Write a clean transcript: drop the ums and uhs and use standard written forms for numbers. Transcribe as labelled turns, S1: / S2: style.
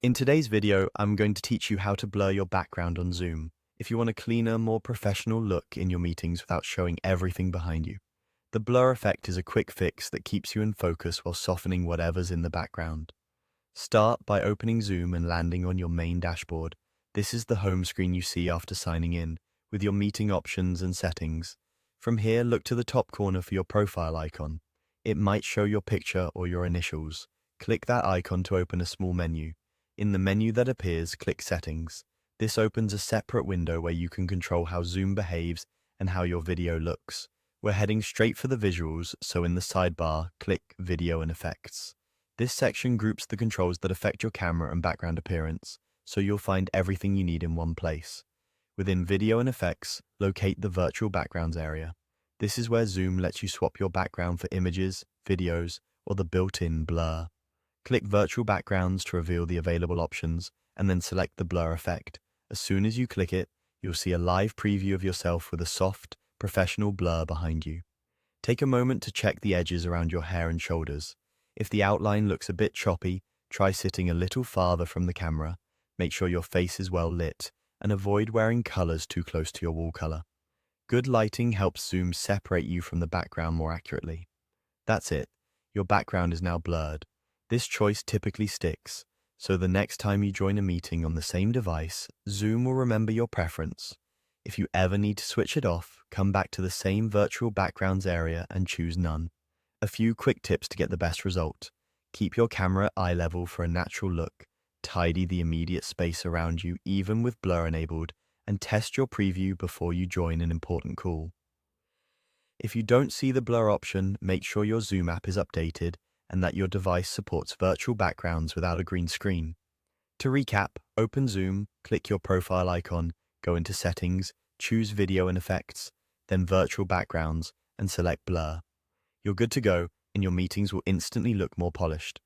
S1: In today's video, I'm going to teach you how to blur your background on Zoom if you want a cleaner, more professional look in your meetings without showing everything behind you. The blur effect is a quick fix that keeps you in focus while softening whatever's in the background. Start by opening Zoom and landing on your main dashboard. This is the home screen you see after signing in, with your meeting options and settings. From here, look to the top corner for your profile icon. It might show your picture or your initials. Click that icon to open a small menu. In the menu that appears, click Settings. This opens a separate window where you can control how Zoom behaves and how your video looks. We're heading straight for the visuals, so in the sidebar, click Video and Effects. This section groups the controls that affect your camera and background appearance, so you'll find everything you need in one place. Within Video and Effects, locate the Virtual Backgrounds area. This is where Zoom lets you swap your background for images, videos, or the built-in blur. Click Virtual Backgrounds to reveal the available options, and then select the blur effect. As soon as you click it, you'll see a live preview of yourself with a soft, professional blur behind you. Take a moment to check the edges around your hair and shoulders. If the outline looks a bit choppy, try sitting a little farther from the camera. Make sure your face is well lit, and avoid wearing colors too close to your wall color. Good lighting helps Zoom separate you from the background more accurately. That's it. Your background is now blurred. This choice typically sticks, so the next time you join a meeting on the same device, Zoom will remember your preference. If you ever need to switch it off, come back to the same Virtual Backgrounds area and choose None. A few quick tips to get the best result. Keep your camera at eye level for a natural look. Tidy the immediate space around you, even with blur enabled, and test your preview before you join an important call. If you don't see the blur option, make sure your Zoom app is updated and that your device supports virtual backgrounds without a green screen. To recap, open Zoom, click your profile icon, go into Settings, choose Video and Effects, then Virtual Backgrounds, and select Blur. You're good to go, and your meetings will instantly look more polished.